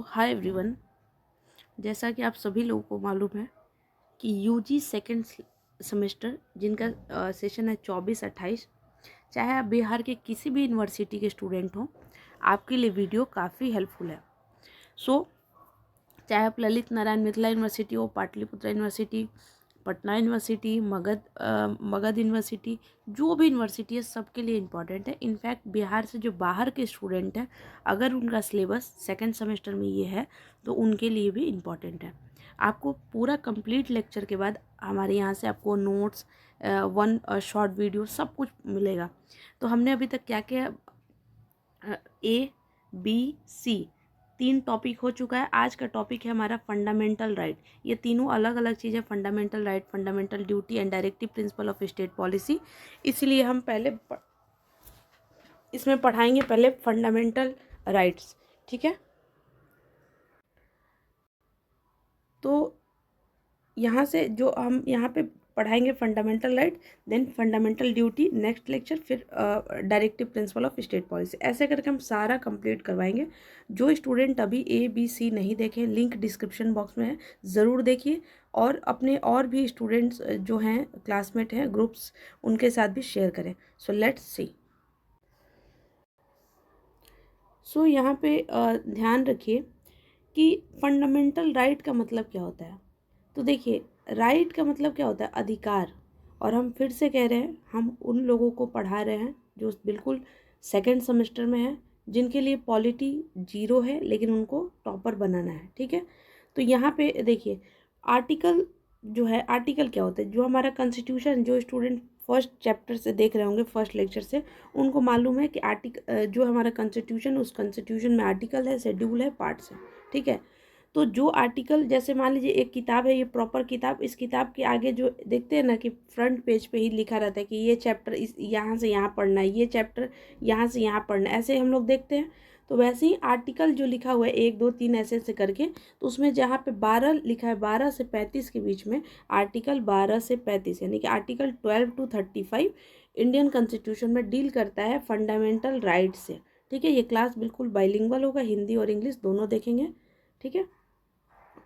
Hi everyone. जैसा कि आप सभी लोगों को मालूम है कि यूजी सेकेंड सेमेस्टर जिनका सेशन है 24-28, चाहे आप बिहार के किसी भी यूनिवर्सिटी के स्टूडेंट हों, आपके लिए वीडियो काफ़ी हेल्पफुल है। चाहे आप ललित नारायण मिथिला यूनिवर्सिटी हो, Pataliputra university, Patna university, Magadh university, जो भी यूनिवर्सिटी है सबके लिए इम्पॉर्टेंट है। इनफैक्ट बिहार से जो बाहर के स्टूडेंट हैं, अगर उनका सिलेबस सेकेंड सेमेस्टर में ये है तो उनके लिए भी इम्पॉर्टेंट है। आपको पूरा कंप्लीट लेक्चर के बाद हमारे यहाँ से आपको नोट्स, वन शॉर्ट वीडियो सब कुछ मिलेगा। तो हमने अभी तक क्या किया, A, B, C 3 टॉपिक हो चुका है। आज का टॉपिक है हमारा फंडामेंटल राइट। ये तीनों अलग अलग चीज़ें, fundamental right, fundamental duty and directive principle of state policy. इसलिए हम पहले इसमें पढ़ाएंगे पहले फंडामेंटल राइट्स, ठीक है। तो यहाँ से जो हम यहाँ पे पढ़ाएंगे fundamental right, then fundamental duty, next lecture फिर directive principle of state policy, ऐसे करके हम सारा कंप्लीट करवाएंगे। जो स्टूडेंट अभी A, B, C नहीं देखे, लिंक डिस्क्रिप्शन बॉक्स में है, ज़रूर देखिए। और अपने और भी स्टूडेंट्स जो हैं, क्लासमेट हैं, ग्रुप्स, उनके साथ भी शेयर करें। So let's see. यहाँ पे ध्यान रखिए कि फंडामेंटल राइट का मतलब क्या होता है। तो देखिए, राइट का मतलब क्या होता है, अधिकार। और हम फिर से कह रहे हैं, हम उन लोगों को पढ़ा रहे हैं जो बिल्कुल सेकेंड सेमेस्टर में है, जिनके लिए पॉलिटी 0 है लेकिन उनको टॉपर बनाना है, ठीक है। तो यहाँ पे देखिए, आर्टिकल जो है, आर्टिकल क्या होता है, जो हमारा कॉन्स्टिट्यूशन, जो स्टूडेंट फर्स्ट चैप्टर से देख रहे होंगे, फर्स्ट लेक्चर से, उनको मालूम है कि आर्टिकल जो हमारा कॉन्स्टिट्यूशन, उस कॉन्स्टिट्यूशन में आर्टिकल है, शेड्यूल है, पार्ट्स है, ठीक है। तो जो आर्टिकल, जैसे मान लीजिए एक किताब है, ये प्रॉपर किताब, इस किताब के आगे जो देखते हैं ना कि फ्रंट पेज पे ही लिखा रहता है कि ये चैप्टर इस यहाँ से यहाँ पढ़ना है, ये चैप्टर यहाँ से यहाँ पढ़ना है, ऐसे हम लोग देखते हैं। तो वैसे ही आर्टिकल जो लिखा हुआ है 1, 2, 3 ऐसे ऐसे करके, तो उसमें जहाँ पे 12 लिखा है, 12 से 35 के बीच में, आर्टिकल 12 से 35 यानी कि आर्टिकल 12 to 35 इंडियन कॉन्स्टिट्यूशन में डील करता है फंडामेंटल राइट से, ठीक है। ये क्लास बिल्कुल बाइलिंगुअल होगा, हिंदी और इंग्लिश दोनों देखेंगे, ठीक है।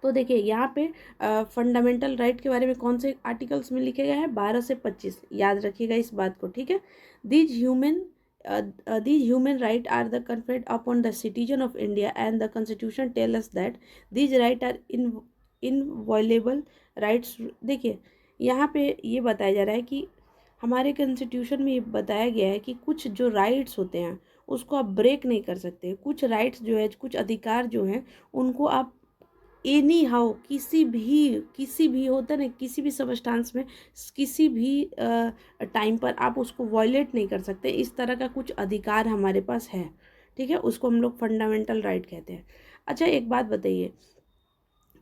तो देखिए यहाँ पे फंडामेंटल राइट के बारे में कौन से आर्टिकल्स में लिखे गए हैं, 12 से 25, याद रखिएगा इस बात को, ठीक है। These human right are the conferred upon the citizen of India and the constitution tell us that these right are inviolable rights. देखिए यहाँ पे ये बताया जा रहा है कि हमारे कॉन्स्टिट्यूशन में ये बताया गया है कि कुछ जो राइट्स होते हैं उसको आप ब्रेक नहीं कर सकते। कुछ राइट्स जो है, कुछ अधिकार जो हैं, उनको आप एनी हाउ, किसी भी होता है ना, किसी भी सबस्टांस में, किसी भी टाइम पर आप उसको वॉयलेट नहीं कर सकते। इस तरह का कुछ अधिकार हमारे पास है, ठीक है। उसको हम लोग फंडामेंटल राइट कहते हैं। अच्छा, एक बात बताइए,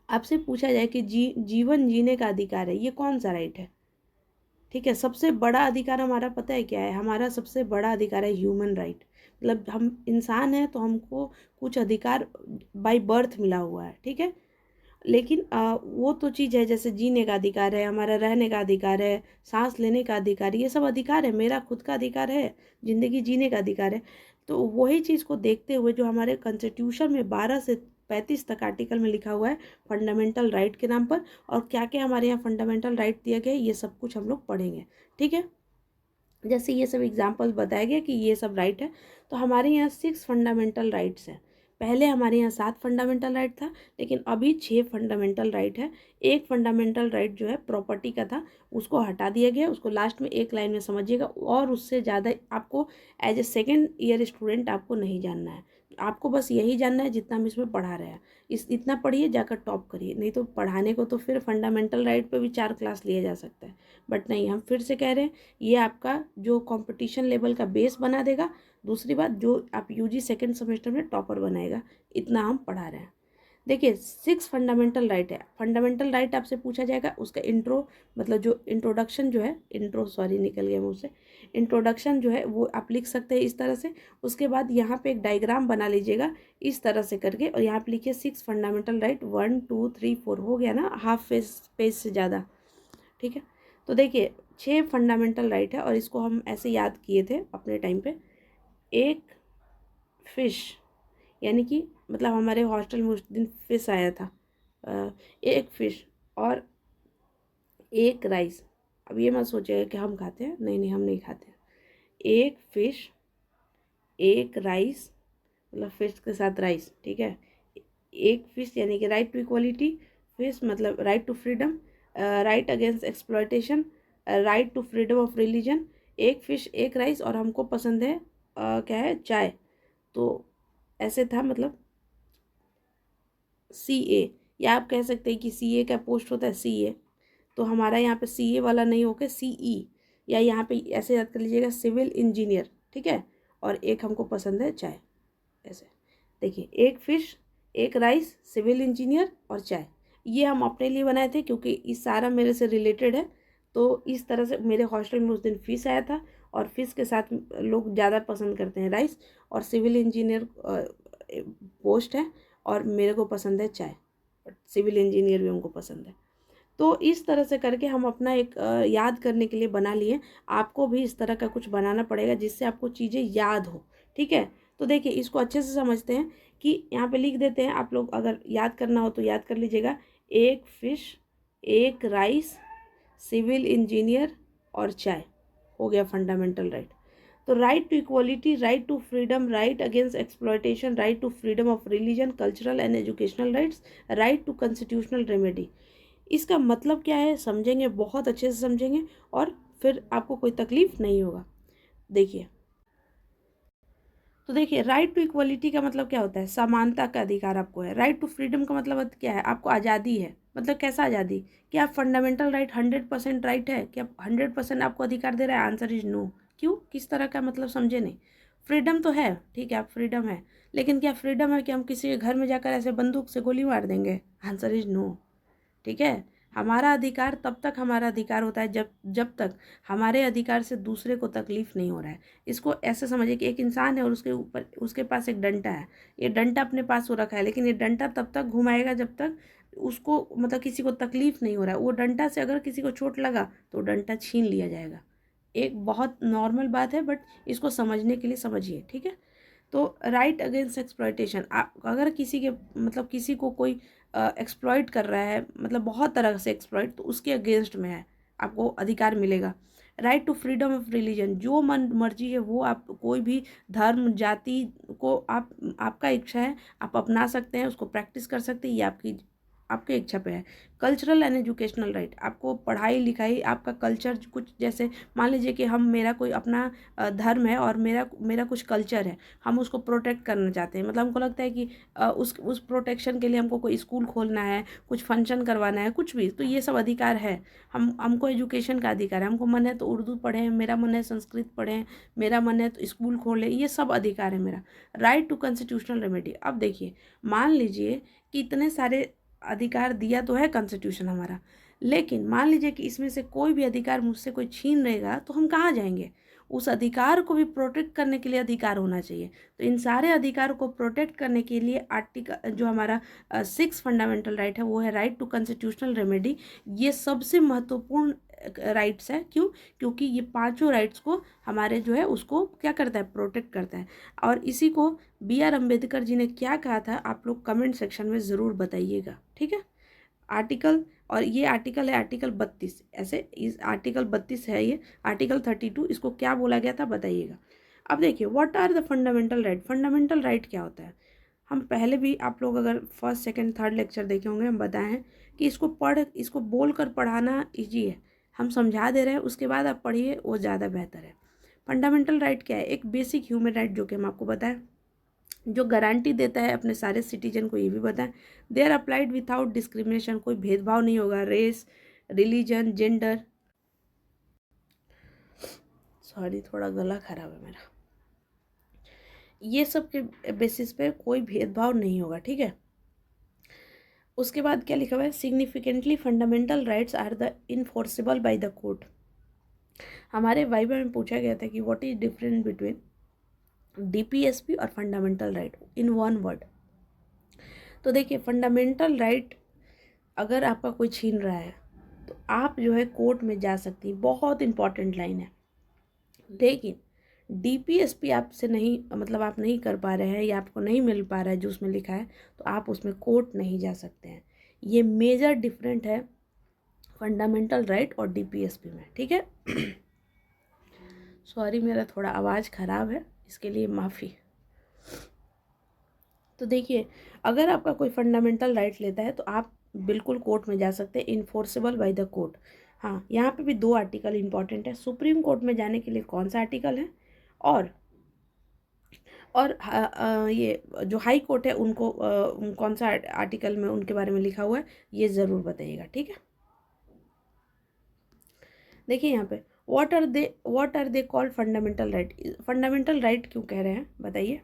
आपसे पूछा जाए कि जीवन जीने का अधिकार है, ये कौन सा राइट है, ठीक है। सबसे बड़ा अधिकार हमारा पता है क्या है, हमारा सबसे बड़ा अधिकार है ह्यूमन राइट। मतलब हम इंसान हैं तो हमको कुछ अधिकार बाय बर्थ मिला हुआ है, ठीक है। लेकिन वो तो चीज़ है, जैसे जीने का अधिकार है, हमारा रहने का अधिकार है, सांस लेने का अधिकार है, ये सब अधिकार है। मेरा खुद का अधिकार है, ज़िंदगी जीने का अधिकार है। तो वही चीज़ को देखते हुए जो हमारे कॉन्स्टिट्यूशन में 12 से 35 तक आर्टिकल में लिखा हुआ है फंडामेंटल राइट के नाम पर, और क्या क्या हमारे यहाँ फंडामेंटल राइट दिया गया है, ये सब कुछ हम लोग पढ़ेंगे, ठीक है। जैसे ये सब एग्जाम्पल बताया गया कि ये सब राइट है। तो हमारे यहाँ 6 फंडामेंटल राइट्स हैं। पहले हमारे यहाँ 7 फंडामेंटल राइट था, लेकिन अभी 6 फंडामेंटल राइट है। एक फंडामेंटल राइट जो है प्रॉपर्टी का था, उसको हटा दिया गया। उसको लास्ट में एक लाइन में समझिएगा, और उससे ज़्यादा आपको as a second year student आपको नहीं जानना है। आपको बस यही जानना है जितना हम इसमें पढ़ा रहे हैं, इतना पढ़िए, जाकर टॉप करिए। नहीं तो पढ़ाने को तो फिर फंडामेंटल राइट पे भी 4 क्लास लिया जा सकता है, बट नहीं, हम फिर से कह रहे हैं, ये आपका जो कंपटीशन लेवल का बेस बना देगा। दूसरी बात, जो आप यूजी सेकेंड सेमेस्टर में टॉपर बनाएगा, इतना हम पढ़ा रहे हैं। देखिए 6 फंडामेंटल राइट है। फंडामेंटल राइट आपसे पूछा जाएगा, उसका इंट्रो, मतलब जो इंट्रोडक्शन जो है, निकल गया मुझसे, इंट्रोडक्शन जो है वो आप लिख सकते हैं इस तरह से। उसके बाद यहाँ पे एक डायग्राम बना लीजिएगा इस तरह से करके, और यहाँ पे लिखिए 6 फंडामेंटल राइट, 1 2 3 4, हो गया ना, हाफ पेज से ज़्यादा, ठीक है। तो देखिए 6 फंडामेंटल राइट है, और इसको हम ऐसे याद किए थे अपने टाइम पे। एक फिश, यानी कि मतलब हमारे हॉस्टल में उस दिन फिश आया था, एक फिश और एक राइस। अब ये मत सोचिएगा कि हम खाते हैं, नहीं नहीं हम नहीं खाते हैं। एक फिश एक राइस, मतलब फिश के साथ राइस, ठीक है। एक फिश यानी कि राइट टू इक्वलिटी, फिश मतलब right to freedom, right against exploitation, right to freedom of religion, एक फिश एक राइस, और हमको पसंद है क्या है, चाय। तो ऐसे था मतलब CA, या आप कह सकते हैं कि CA का पोस्ट होता है CA, तो हमारा यहाँ पे CA वाला नहीं होकर CE, या यहाँ पे ऐसे याद कर लीजिएगा सिविल इंजीनियर, ठीक है। और एक हमको पसंद है चाय, ऐसे देखिए, एक फिश एक राइस सिविल इंजीनियर और चाय। ये हम अपने लिए बनाए थे क्योंकि इस सारा मेरे से रिलेटेड है। तो इस तरह से मेरे हॉस्टल में उस दिन फ़िश आया था, और फिश के साथ लोग ज़्यादा पसंद करते हैं राइस, और सिविल इंजीनियर पोस्ट है, और मेरे को पसंद है चाय, सिविल इंजीनियर भी हमको पसंद है। तो इस तरह से करके हम अपना एक याद करने के लिए बना लिए। आपको भी इस तरह का कुछ बनाना पड़ेगा जिससे आपको चीज़ें याद हो, ठीक है। तो देखिए इसको अच्छे से समझते हैं कि यहाँ पे लिख देते हैं, आप लोग अगर याद करना हो तो याद कर लीजिएगा। एक फिश एक राइस सिविल इंजीनियर और चाय, हो गया फंडामेंटल राइट। तो right to equality, right to freedom, right against exploitation, right to freedom of religion, cultural and educational rights, right to constitutional remedy. इसका मतलब क्या है समझेंगे, बहुत अच्छे से समझेंगे, और फिर आपको कोई तकलीफ नहीं होगा। देखिए, तो देखिए राइट टू इक्वलिटी का मतलब क्या होता है, समानता का अधिकार आपको है। राइट टू फ्रीडम का मतलब क्या है, आपको आज़ादी है। मतलब कैसा आज़ादी, कि आप फंडामेंटल राइट 100% राइट है, कि आप 100% आपको अधिकार दे रहा है, आंसर इज नो। क्यों, किस तरह का मतलब समझे नहीं। फ्रीडम तो है, ठीक है, आप फ्रीडम है, लेकिन क्या फ्रीडम है कि हम किसी के घर में जाकर ऐसे बंदूक से गोली मार देंगे, आंसर इज नो, ठीक है। हमारा अधिकार तब तक हमारा अधिकार होता है जब जब तक हमारे अधिकार से दूसरे को तकलीफ नहीं हो रहा है। इसको ऐसे समझिए कि एक इंसान है और उसके ऊपर उसके पास एक डंडा है। ये डंडा अपने पास हो रखा है, लेकिन ये डंडा तब तक घुमाएगा जब तक उसको मतलब किसी को तकलीफ नहीं हो रहा है। वो डंडा से अगर किसी को चोट लगा तो डंडा छीन लिया जाएगा। एक बहुत नॉर्मल बात है, बट इसको समझने के लिए समझिए, ठीक है। तो राइट अगेंस्ट एक्सप्लॉयटेशन, आप अगर किसी के मतलब किसी को कोई एक्सप्लॉइट कर रहा है, मतलब बहुत तरह से एक्सप्लॉइट, तो उसके अगेंस्ट में है, आपको अधिकार मिलेगा। Right to freedom of religion, जो मन मर्जी है वो आप कोई भी धर्म जाति को आप, आपका इच्छा है आप अपना सकते हैं, उसको प्रैक्टिस कर सकते हैं, ये आपकी आपके इच्छा पे है। कल्चरल एंड एजुकेशनल राइट, आपको पढ़ाई लिखाई आपका कल्चर कुछ, जैसे मान लीजिए कि हम मेरा कोई अपना धर्म है और मेरा मेरा कुछ कल्चर है, हम उसको प्रोटेक्ट करना चाहते हैं। मतलब हमको लगता है कि उस प्रोटेक्शन के लिए हमको कोई स्कूल खोलना है, कुछ फंक्शन करवाना है, कुछ भी, तो ये सब अधिकार है। हमको एजुकेशन का अधिकार है, हमको मन है तो उर्दू पढ़ें, मेरा मन है संस्कृत पढ़ें, मेरा मन है तो स्कूल खोलें, ये सब अधिकार है मेरा। राइट टू कॉन्स्टिट्यूशनल रेमेडी, अब देखिए मान लीजिए कि इतने सारे अधिकार दिया तो है कॉन्स्टिट्यूशन हमारा, लेकिन मान लीजिए कि इसमें से कोई भी अधिकार मुझसे कोई छीन रहेगा तो हम कहाँ जाएंगे। उस अधिकार को भी प्रोटेक्ट करने के लिए अधिकार होना चाहिए। तो इन सारे अधिकार को प्रोटेक्ट करने के लिए आर्टिकल जो हमारा 6 फंडामेंटल राइट है वो है राइट टू कॉन्स्टिट्यूशनल रेमेडी। ये सबसे महत्वपूर्ण राइट्स है। क्यों, क्योंकि ये पांचों राइट्स को हमारे जो है उसको क्या करता है, प्रोटेक्ट करता है। और इसी को BR अम्बेडकर जी ने क्या कहा था, आप लोग कमेंट सेक्शन में ज़रूर बताइएगा, ठीक है। आर्टिकल, और ये आर्टिकल है आर्टिकल 32, ऐसे इस आर्टिकल 32 है, ये आर्टिकल 32, इसको क्या बोला गया था बताइएगा। अब देखिए what are the fundamental right, fundamental right क्या होता है। हम पहले भी, आप लोग अगर फर्स्ट सेकंड थर्ड लेक्चर देखे होंगे, हम बताए हैं कि इसको बोल कर पढ़ाना ईजी है, हम समझा दे रहे हैं, उसके बाद आप पढ़िए, वो ज़्यादा बेहतर है। फंडामेंटल राइट क्या है, एक बेसिक ह्यूमन राइट जो कि हम आपको बताएं, जो गारंटी देता है अपने सारे सिटीजन को, ये भी बताएं। They are applied without discrimination, कोई भेदभाव नहीं होगा, रेस रिलीजन जेंडर, सॉरी थोड़ा गला खराब है मेरा, ये सब के बेसिस पे कोई भेदभाव नहीं होगा, ठीक है। उसके बाद क्या लिखा हुआ है, significantly fundamental rights are the enforceable by the court. हमारे वाइवा में पूछा गया था कि what is difference between DPSP और fundamental right in one word. तो देखिए फंडामेंटल राइट अगर आपका कोई छीन रहा है तो आप जो है कोर्ट में जा सकती हैं, बहुत इंपॉर्टेंट लाइन है। लेकिन डीपीएसपी आपसे नहीं, मतलब आप नहीं कर पा रहे हैं या आपको नहीं मिल पा रहा है जो उसमें लिखा है, तो आप उसमें कोर्ट नहीं जा सकते हैं। ये मेजर डिफरेंट है फंडामेंटल राइट और डीपीएसपी में, ठीक है। सॉरी मेरा थोड़ा आवाज़ ख़राब है, इसके लिए माफ़ी। तो देखिए, अगर आपका कोई फंडामेंटल राइट लेता है तो आप बिल्कुल कोर्ट में जा सकते हैं, इन्फोर्सेबल बाय द कोर्ट। हाँ, यहाँ पे भी 2 आर्टिकल इंपॉर्टेंट है। सुप्रीम कोर्ट में जाने के लिए कौन सा आर्टिकल है, और ये जो हाई कोर्ट है उनको कौन सा आर्टिकल में उनके बारे में लिखा हुआ है, ये ज़रूर बताइएगा, ठीक है। देखिए यहाँ पे what are they called fundamental right. Fundamental right क्यों कह रहे हैं बताइए,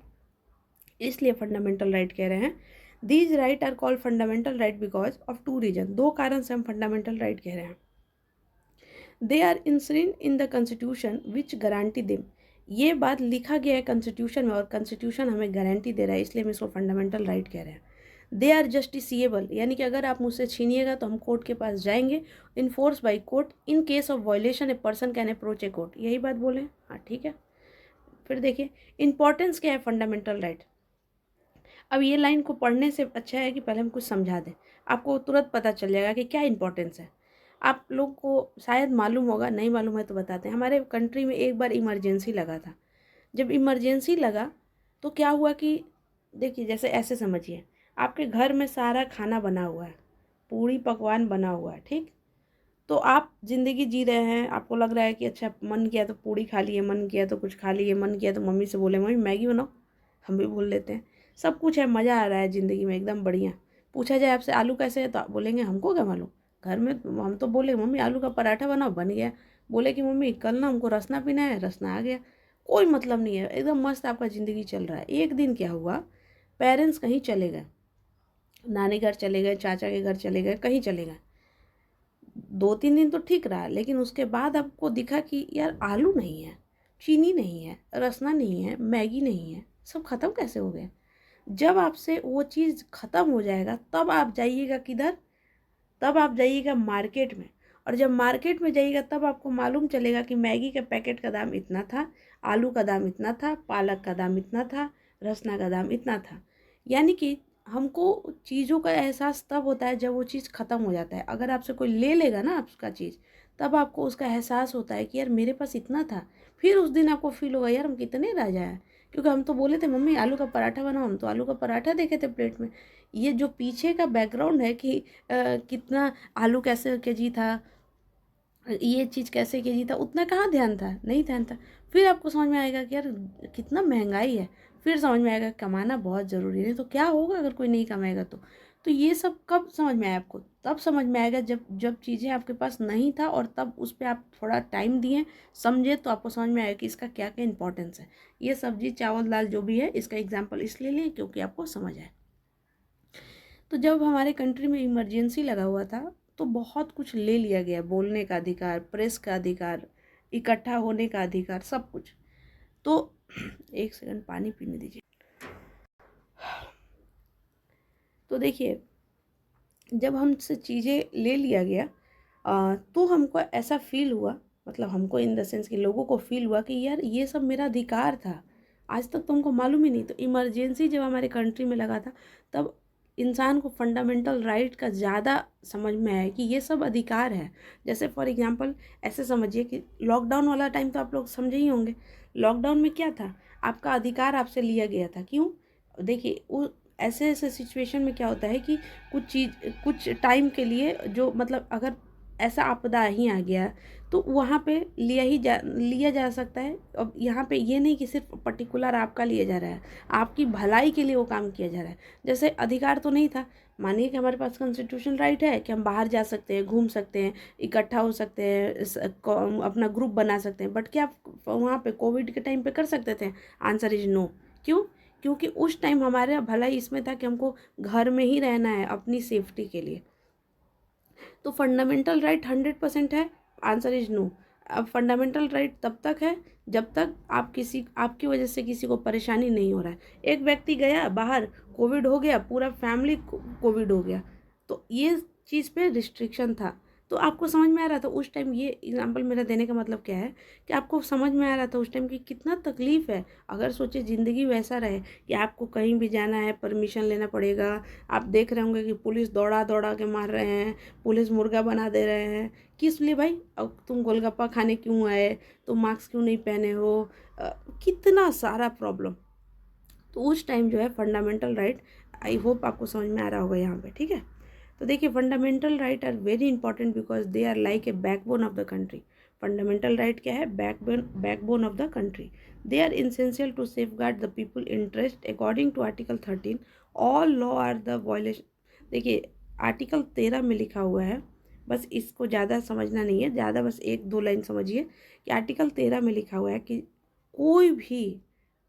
इसलिए फंडामेंटल राइट कह रहे हैं। These right are called fundamental right because of 2 reason. 2 कारण से हम फंडामेंटल राइट कह रहे हैं। They are enshrined in the constitution which guarantee them. ये बात लिखा गया है कॉन्स्टिट्यूशन में और कॉन्स्टिट्यूशन हमें गारंटी दे रहा है, इसलिए हम इसको फंडामेंटल राइट कह रहे हैं। दे आर जस्टिसिएबल, यानी कि अगर आप मुझसे छीनिएगा तो हम कोर्ट के पास जाएंगे। Enforce by court, in case of violation a person can approach a court. यही बात बोले, हाँ ठीक है। फिर देखिए इंपॉर्टेंस क्या है फंडामेंटल राइट। अब ये लाइन को पढ़ने से अच्छा है कि पहले हम कुछ समझा दें, आपको तुरंत पता चल जाएगा कि क्या इंपॉर्टेंस है। आप लोग को शायद मालूम होगा, नहीं मालूम है तो बताते हैं। हमारे कंट्री में एक बार इमरजेंसी लगा था। जब इमरजेंसी लगा तो क्या हुआ कि देखिए, जैसे ऐसे समझिए, आपके घर में सारा खाना बना हुआ है, पूरी पकवान बना हुआ है, ठीक। तो आप ज़िंदगी जी रहे हैं, आपको लग रहा है कि अच्छा मन किया तो पूड़ी खा लिए, मन किया तो कुछ खा लिए, मन किया तो मम्मी से बोले मम्मी मैगी बनाओ, हम भी बोल लेते हैं। सब कुछ है, मज़ा आ रहा है ज़िंदगी में एकदम बढ़िया। पूछा जाए आपसे आलू कैसे है तो आप बोलेंगे हमको क्या मालूम। घर में हम तो बोले मम्मी आलू का पराठा बनाओ, बन गया। बोले कि मम्मी कल ना हमको रसना पीना है, रसना आ गया। कोई मतलब नहीं है, एकदम मस्त आपका ज़िंदगी चल रहा है। एक दिन क्या हुआ, पेरेंट्स कहीं चले गए, नानी घर चले गए, चाचा के घर चले गए, कहीं चले गए। 2-3 दिन तो ठीक रहा, लेकिन उसके बाद आपको दिखा कि यार आलू नहीं है, चीनी नहीं है, रसना नहीं है, मैगी नहीं है, सब खत्म कैसे हो गया। जब आपसे वो चीज़ खत्म हो जाएगा तब आप जाइएगा किधर, तब आप जाइएगा मार्केट में। और जब मार्केट में जाइएगा तब आपको मालूम चलेगा कि मैगी के पैकेट का दाम इतना था, आलू का दाम इतना था, पालक का दाम इतना था, रसना का दाम इतना था। यानी कि हमको चीज़ों का एहसास तब होता है जब वो चीज़ ख़त्म हो जाता है। अगर आपसे कोई ले लेगा ना आपका चीज़, तब आपको उसका एहसास होता है कि यार मेरे पास इतना था। फिर उस दिन आपको फील होगा यार हम कितने रह जाए, क्योंकि हम तो बोले थे मम्मी आलू का पराठा बनाओ, हम तो आलू का पराठा देखे थे प्लेट में। ये जो पीछे का बैकग्राउंड है कि कितना आलू कैसे केजी था, ये चीज़ कैसे केजी था, उतना कहाँ ध्यान था, नहीं ध्यान था। फिर आपको समझ में आएगा कि यार कितना महंगाई है। फिर समझ में आएगा कमाना बहुत ज़रूरी है, तो क्या होगा अगर कोई नहीं कमाएगा तो ये सब कब समझ में आया आपको, तब समझ में आएगा जब जब चीज़ें आपके पास नहीं था और तब उस पर आप थोड़ा टाइम दिए, समझे, तो आपको समझ में आएगा कि इसका क्या क्या इंपॉर्टेंस है। ये सब्जी चावल दाल जो भी है, इसका एग्जाम्पल इसलिए लें क्योंकि आपको समझ आए। तो जब हमारे कंट्री में इमरजेंसी लगा हुआ था तो बहुत कुछ ले लिया गया, बोलने का अधिकार, प्रेस का अधिकार, इकट्ठा होने का अधिकार, सब कुछ। तो एक सेकंड पानी पीने दीजिए। तो देखिए, जब हमसे चीज़ें ले लिया गया तो हमको ऐसा फील हुआ, मतलब हमको इन द सेंस कि लोगों को फील हुआ कि यार ये सब मेरा अधिकार था, आज तक तो हमको मालूम ही नहीं। तो इमरजेंसी जब हमारे कंट्री में लगा था तब इंसान को फंडामेंटल राइट का ज़्यादा समझ में आया कि ये सब अधिकार है। जैसे फॉर एग्जांपल ऐसे समझिए कि लॉकडाउन वाला टाइम तो आप लोग समझे ही होंगे। लॉकडाउन में क्या था, आपका अधिकार आपसे लिया गया था। क्यों, देखिए वो ऐसे ऐसे सिचुएशन में क्या होता है कि कुछ टाइम के लिए जो, मतलब अगर ऐसा आपदा ही आ गया तो वहाँ पे लिया जा सकता है। अब यहाँ पे ये नहीं कि सिर्फ पर्टिकुलर आपका लिया जा रहा है, आपकी भलाई के लिए वो काम किया जा रहा है। जैसे अधिकार तो नहीं था, मानिए कि हमारे पास कॉन्स्टिट्यूशन राइट है कि हम बाहर जा सकते हैं, घूम सकते हैं, इकट्ठा हो सकते हैं, अपना ग्रुप बना सकते हैं, बट क्या आप वहाँ पे कोविड के टाइम पे कर सकते थे? Answer is no. क्यों? क्योंकि उस टाइम हमारा भलाई इसमें था कि हमको घर में ही रहना है अपनी सेफ्टी के लिए। तो फंडामेंटल राइट 100% है, आंसर इज नो। अब फंडामेंटल राइट तब तक है जब तक आपकी वजह से किसी को परेशानी नहीं हो रहा है। एक व्यक्ति गया बाहर, कोविड हो गया, पूरा फैमिली कोविड हो गया, तो ये चीज़ पे रिस्ट्रिक्शन था। तो आपको समझ में आ रहा था उस टाइम, ये एग्जांपल मेरा देने का मतलब क्या है कि आपको समझ में आ रहा था उस टाइम कि कितना तकलीफ़ है। अगर सोचिए ज़िंदगी वैसा रहे कि आपको कहीं भी जाना है परमिशन लेना पड़ेगा, आप देख रहे होंगे कि पुलिस दौड़ा दौड़ा के मार रहे हैं, पुलिस मुर्गा बना दे रहे हैं, किस लिए भाई? अब तुम गोलगप्पा खाने क्यों आए, तुम मास्क क्यों नहीं पहने हो, अ, कितना सारा प्रॉब्लम। तो उस टाइम जो है फंडामेंटल राइट, आई होप आपको समझ में आ रहा होगा यहाँ पे, ठीक है। तो देखिए fundamental right are very important because they are like a backbone of the country. Fundamental right क्या है? Backbone of the country. They are essential to safeguard the people interest according to article 13 all law are the violation. देखिए article 13 में लिखा हुआ है, बस इसको ज़्यादा समझना नहीं है, ज़्यादा बस एक दो लाइन समझिए कि आर्टिकल 13 में लिखा हुआ है कि कोई भी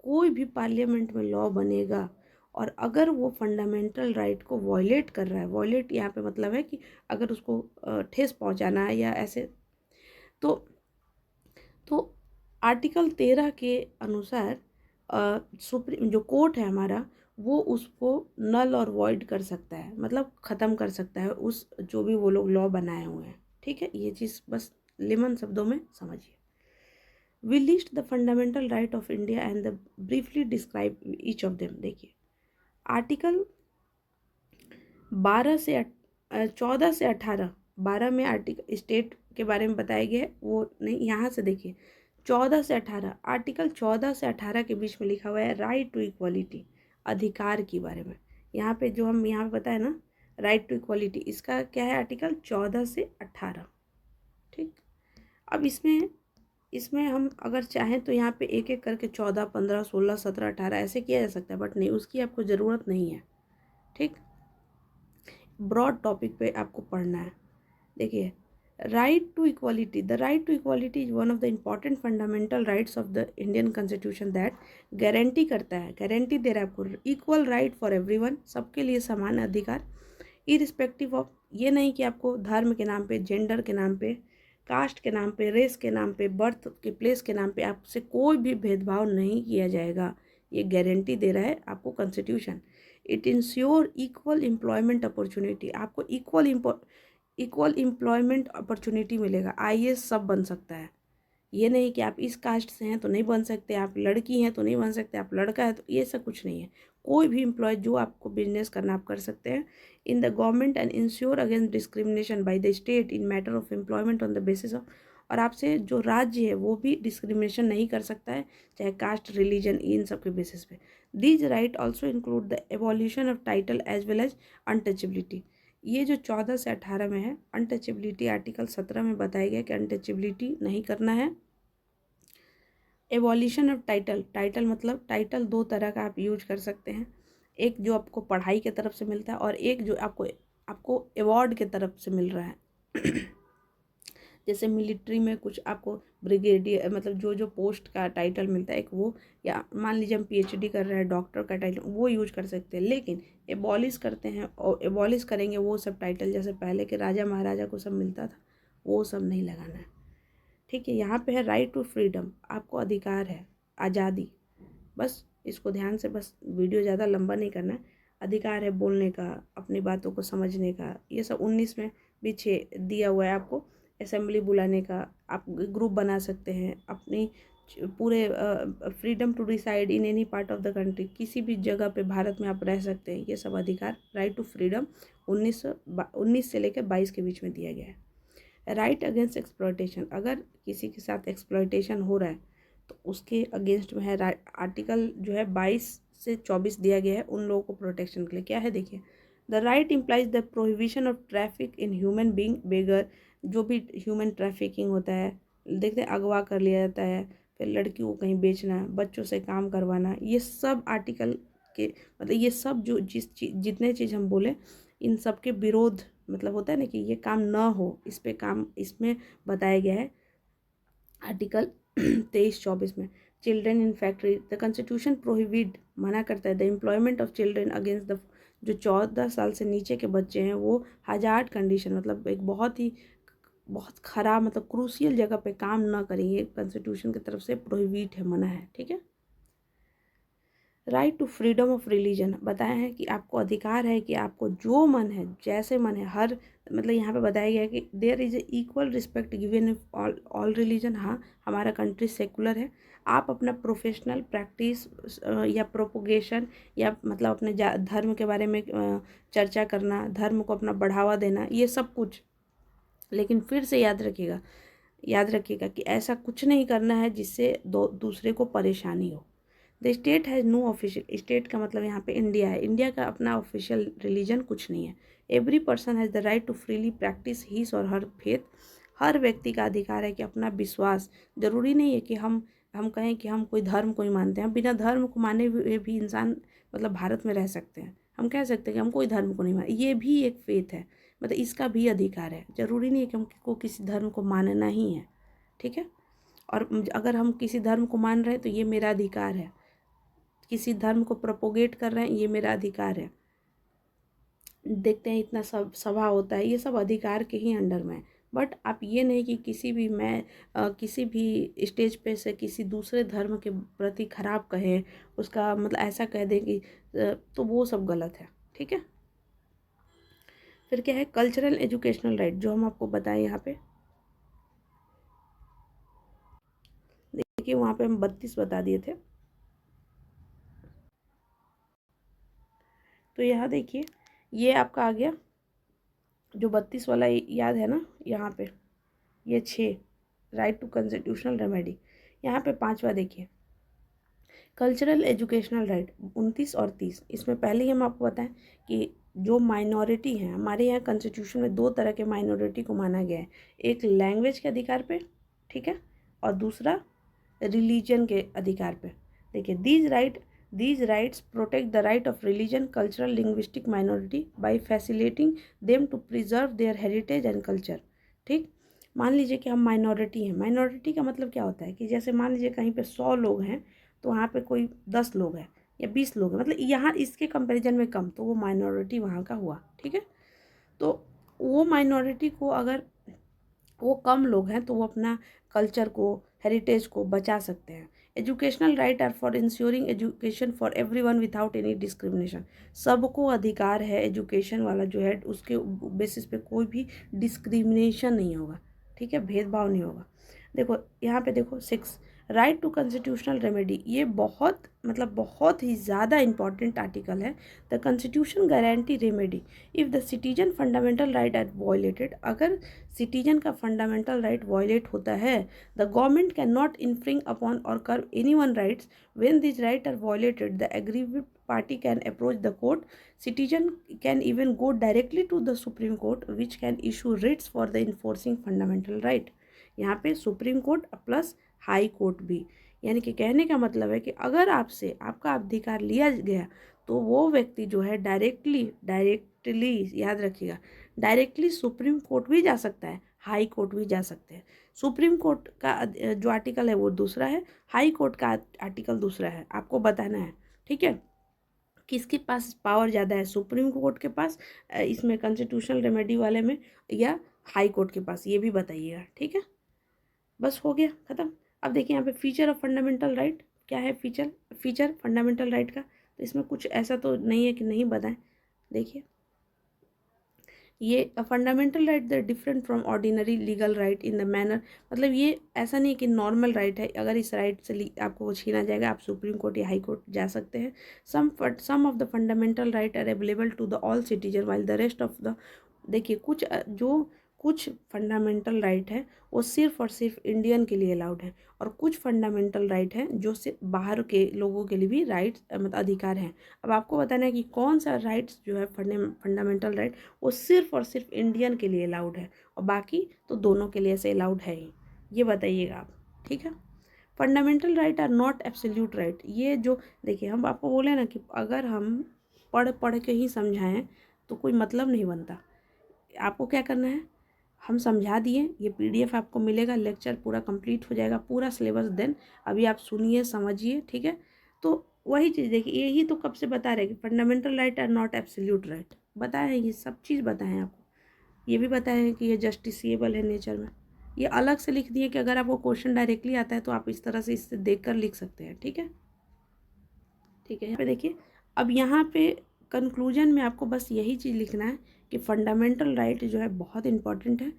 कोई भी पार्लियामेंट में लॉ बनेगा और अगर वो फंडामेंटल राइट को वॉयलेट कर रहा है, वॉयलेट यहाँ पे मतलब है कि अगर उसको ठेस पहुँचाना है या ऐसे, तो तो आर्टिकल 13 के अनुसार सुप्रीम जो कोर्ट है हमारा, वो उसको नल और वॉइड कर सकता है, मतलब ख़त्म कर सकता है उस जो भी वो लोग लॉ बनाए हुए हैं, ठीक है। ये चीज़ बस लेमन शब्दों में समझिए। We list the fundamental right of India and the briefly describe each of them। देखिए आर्टिकल 14 से 18, 12 में आर्टिकल स्टेट के बारे में बताया गया है, वो नहीं, यहाँ से देखिए 14 से 18, आर्टिकल 14 से 18 के बीच में लिखा हुआ है राइट टू इक्वालिटी, अधिकार के बारे में। यहाँ पे जो हम यहाँ पे बताए ना राइट टू इक्वालिटी, इसका क्या है? आर्टिकल 14 से 18, ठीक। अब इसमें इसमें हम अगर चाहें तो यहाँ पे एक एक करके 14, 15, 16, 17, 18 ऐसे किया जा सकता है, बट नहीं, उसकी आपको ज़रूरत नहीं है, ठीक। ब्रॉड टॉपिक पे आपको पढ़ना है। देखिए right to equality, the right to equality is one of the important fundamental rights of the Indian constitution that guarantee करता है, गारंटी दे रहा है आपको इक्वल राइट फॉर एवरीवन, सबके लिए समान अधिकार, इरिस्पेक्टिव ऑफ, ये नहीं कि आपको धर्म के नाम पे, जेंडर के नाम पे, कास्ट के नाम पे, रेस के नाम पे, बर्थ के प्लेस के नाम पे आपसे कोई भी भेदभाव नहीं किया जाएगा। ये गारंटी दे रहा है आपको constitution. It ensure equal employment opportunity, आपको इक्वल एम्प्लॉयमेंट अपॉर्चुनिटी मिलेगा। आईएएस सब बन सकता है, ये नहीं कि आप इस कास्ट से हैं तो नहीं बन सकते, आप लड़की हैं तो नहीं बन सकते, आप लड़का है तो, ये सब कुछ नहीं है। कोई भी एम्प्लॉय जो आपको बिजनेस करना आप कर सकते हैं in the government and ensure against discrimination by the state in matter of employment on the basis of, और आपसे जो राज्य है वो भी डिस्क्रिमिनेशन नहीं कर सकता है, चाहे कास्ट, रिलीजन, इन सब के बेसिस पे। These right also include the evolution of title as well as untouchability. ये जो 14 से 18 में है अनटचेबिलिटी, आर्टिकल 17 में बताया गया कि अनटचेबिलिटी नहीं करना है। एवोल्यूशन ऑफ टाइटल, टाइटल मतलब टाइटल दो तरह का आप यूज कर सकते हैं, एक जो आपको पढ़ाई के तरफ से मिलता है और एक जो आपको आपको अवार्ड के तरफ से मिल रहा है। जैसे मिलिट्री में कुछ आपको ब्रिगेडियर, मतलब जो जो पोस्ट का टाइटल मिलता है एक वो, या मान लीजिए हम पीएचडी कर रहे हैं, डॉक्टर का टाइटल, वो यूज कर सकते हैं। लेकिन एबॉलिश करते हैं और एबॉलिश करेंगे वो सब टाइटल, जैसे पहले के राजा महाराजा को सब मिलता था, वो सब नहीं लगाना है, ठीक है। यहाँ पे है राइट टू फ्रीडम, आपको अधिकार है, आज़ादी, बस इसको ध्यान से, बस वीडियो ज़्यादा लंबा नहीं करना है। अधिकार है बोलने का, अपनी बातों को समझने का, ये सब 19 में भी 6 दिया हुआ है आपको। असेंबली बुलाने का, आप ग्रुप बना सकते हैं, अपनी पूरे freedom to decide in any part of the country, किसी भी जगह पे भारत में आप रह सकते हैं, ये सब अधिकार राइट टू फ्रीडम 19 से लेकर 22 के बीच में दिया गया है। राइट अगेंस्ट एक्सप्लॉयटेशन, अगर किसी के साथ एक्सप्लॉयटेशन हो रहा है तो उसके अगेंस्ट में है आर्टिकल जो है 22 से 24 दिया गया है उन लोगों को प्रोटेक्शन के लिए। क्या है देखिए, the right implies the prohibition of traffic in human being beggar, जो भी ह्यूमन ट्रैफिकिंग होता है, देखते हैं अगवा कर लिया जाता है, फिर लड़कियों को कहीं बेचना, बच्चों से काम करवाना, ये सब आर्टिकल के मतलब ये सब जो जितने चीज़ हम बोले इन सब के विरोध, मतलब होता है ना कि ये काम ना हो, इस पे काम इसमें बताया गया है आर्टिकल 23-24 में। Children in factory, the constitution prohibit, मना करता है the employment of children against the, जो 14 साल से नीचे के बच्चे हैं वो हजार्ड कंडीशन, मतलब एक बहुत ख़राब, मतलब क्रूशियल जगह पे काम ना करें, ये कॉन्स्टिट्यूशन की तरफ से प्रोहिबिट है, मना है, ठीक है। Right to freedom of religion बताया है कि आपको अधिकार है कि आपको जो मन है, जैसे मन है, हर मतलब यहाँ पे बताया गया है कि there is a equal respect given all religion. हाँ, हमारा कंट्री सेकुलर है। आप अपना प्रोफेशनल प्रैक्टिस या प्रोपोगेशन या मतलब अपने धर्म के बारे में चर्चा करना, धर्म को अपना बढ़ावा देना, ये सब कुछ, लेकिन फिर से याद रखिएगा कि ऐसा कुछ नहीं करना है जिससे दूसरे को परेशानी हो। The state has no official, state का मतलब यहाँ पे इंडिया है, इंडिया का अपना ऑफिशियल रिलीजन कुछ नहीं है। Every person has the right to freely practice his or her faith. हर व्यक्ति का अधिकार है कि अपना विश्वास, जरूरी नहीं है कि हम कहें कि हम कोई धर्म को ही मानते हैं, हम बिना धर्म को माने हुए भी इंसान मतलब भारत में रह सकते हैं। हम कह सकते हैं कि हम कोई धर्म को नहीं मानते, ये भी एक फेथ है, मतलब इसका भी अधिकार है। जरूरी नहीं है कि हमको किसी धर्म को मानना ही है, ठीक है। और अगर हम किसी धर्म को मान रहे हैं तो ये मेरा अधिकार है, किसी धर्म को प्रोपोगेट कर रहे हैं ये मेरा अधिकार है। देखते हैं इतना सब सभा होता है, ये सब अधिकार के ही अंडर में है। बट आप ये नहीं कि किसी भी स्टेज पे से किसी दूसरे धर्म के प्रति खराब कहें, उसका मतलब ऐसा कह दें कि तो वो सब गलत है, ठीक है। फिर क्या है, कल्चरल एजुकेशनल राइट, जो हम आपको बताएं यहाँ पे देखिए, वहाँ पे हम 32 बता दिए थे, तो यहाँ देखिए ये आपका आ गया जो 32 वाला याद है ना, यहाँ पे ये 6 राइट टू कॉन्स्टिट्यूशनल रेमेडी। यहाँ पे 5वां देखिए, कल्चरल एजुकेशनल राइट 29 और 30। इसमें पहले ही हम आपको बताएं कि जो माइनॉरिटी हैं हमारे यहाँ कॉन्स्टिट्यूशन में 2 तरह के माइनॉरिटी को माना गया है, एक लैंग्वेज के अधिकार पे, ठीक है, और दूसरा रिलीजन के अधिकार पे। देखिए, these rights protect the right of religion, cultural, linguistic minority by facilitating them to preserve their heritage and culture. ठीक, मान लीजिए कि हम माइनॉरिटी हैं। माइनॉरिटी का मतलब क्या होता है कि जैसे मान लीजिए कहीं पे 100 लोग हैं तो वहाँ पे कोई 10 लोग हैं या 20 लोग हैं, मतलब यहाँ इसके कंपैरिजन में कम, तो वो माइनॉरिटी वहाँ का हुआ, ठीक है। तो वो माइनॉरिटी को, अगर वो कम लोग हैं तो वो अपना कल्चर को, हेरिटेज को बचा सकते हैं। Educational right are for ensuring education for everyone without any discrimination. सबको अधिकार है, एजुकेशन वाला जो है उसके बेसिस पे कोई भी डिस्क्रिमिनेशन नहीं होगा, ठीक है, भेदभाव नहीं होगा। देखो यहाँ पे देखो 6 राइट टू कॉन्स्टिट्यूशनल रेमेडी, ये बहुत ही ज़्यादा इंपॉर्टेंट आर्टिकल है। The constitution guarantee remedy if the citizen fundamental right are violated. अगर सिटीजन का फंडामेंटल राइट वायलेट होता है, the government can not infringe upon or curb any one rights. When this right are violated the aggrieved party can approach the court. Citizen can even go directly to the Supreme Court, which can issue writs for the enforcing fundamental right. यहाँ पे supreme court plus high court भी, यानी कि कहने का मतलब है कि अगर आपसे आपका अधिकार लिया गया तो वो व्यक्ति जो है डायरेक्टली याद रखिएगा, डायरेक्टली सुप्रीम कोर्ट भी जा सकता है, हाई कोर्ट भी जा सकते हैं। सुप्रीम कोर्ट का जो आर्टिकल है वो दूसरा है, हाई कोर्ट का आर्टिकल दूसरा है, आपको बताना है, ठीक है। किसके पास पावर ज़्यादा है, सुप्रीम कोर्ट के पास इसमें कॉन्स्टिट्यूशनल रेमेडी वाले में, या हाई कोर्ट के पास, ये भी बताइएगा, ठीक है। बस हो गया ख़त्म। अब देखिए यहाँ pay feature of fundamental right क्या है, फीचर फंडामेंटल राइट का, तो इसमें कुछ ऐसा तो नहीं है कि नहीं बताएं। देखिए ये fundamental right the different from ordinary legal right in the manner, मतलब ये ऐसा नहीं कि नॉर्मल राइट है, अगर इस राइट से आपको कुछ छीना जाएगा आप सुप्रीम कोर्ट या हाई कोर्ट जा सकते हैं। Some of the fundamental right are available to the all citizen while the rest of the, देखिए कुछ फंडामेंटल राइट है वो सिर्फ और सिर्फ इंडियन के लिए अलाउड है, और कुछ फंडामेंटल राइट है जो सिर्फ बाहर के लोगों के लिए भी राइट्स मतलब अधिकार हैं। अब आपको बताना है कि कौन सा राइट्स जो है फंडामेंटल राइट वो सिर्फ और सिर्फ इंडियन के लिए अलाउड है और बाकी तो दोनों के लिए ऐसे अलाउड है ही, ये बताइएगा आप, ठीक है। Fundamental right are not absolute right, ये जो देखिए हम आपको बोले ना कि अगर हम पढ़ के ही समझाएं तो कोई मतलब नहीं बनता। आपको क्या करना है, हम समझा दिए, ये पीडीएफ आपको मिलेगा, लेक्चर पूरा कंप्लीट हो जाएगा, पूरा सिलेबस देन अभी आप सुनिए समझिए, ठीक है। तो वही चीज़ देखिए, यही तो कब से बता रहे कि fundamental right are not absolute right, बताए हैं ये सब चीज़, बताए हैं आपको, ये भी बताए हैं कि ये जस्टिसिएबल है नेचर में, ये अलग से लिख दिए कि अगर आपको क्वेश्चन डायरेक्टली आता है तो आप इस तरह से इससे देख कर लिख सकते हैं, ठीक है। ठीक है। यहाँ पे देखिए, अब यहाँ पे कंक्लूजन में आपको बस यही चीज़ लिखना है कि फंडामेंटल राइट जो है बहुत इम्पॉर्टेंट है।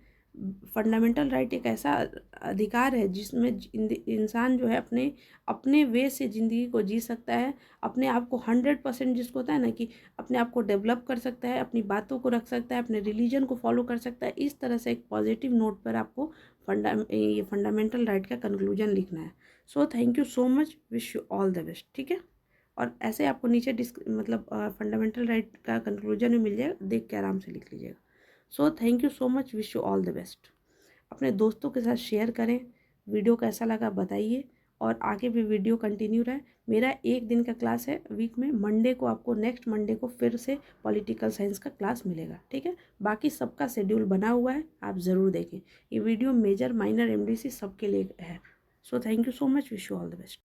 फंडामेंटल राइट एक ऐसा अधिकार है जिसमें इंसान जो है अपने अपने वे से ज़िंदगी को जी सकता है, अपने आप को 100% जिसको होता है ना कि अपने आप को डेवलप कर सकता है, अपनी बातों को रख सकता है, अपने रिलीजन को फॉलो कर सकता है। इस तरह से एक पॉजिटिव नोट पर आपको ये फंडामेंटल राइट का कंक्लूजन लिखना है। So thank you so much, wish you all the best. ठीक है, और ऐसे आपको नीचे मतलब फंडामेंटल राइट का कंक्लूजन भी मिल जाएगा, देख के आराम से लिख लीजिएगा। So thank you so much, wish you all the best. अपने दोस्तों के साथ शेयर करें, वीडियो कैसा लगा बताइए, और आगे भी वीडियो कंटिन्यू रहे। मेरा एक दिन का क्लास है वीक में, मंडे को आपको, नेक्स्ट मंडे को फिर से पॉलिटिकल साइंस का क्लास मिलेगा। ठीक है, बाकी सबका शेड्यूल बना हुआ है, आप ज़रूर देखें। ये वीडियो मेजर माइनर एमडीसी सबके लिए है। So thank you so much, wish you all the best.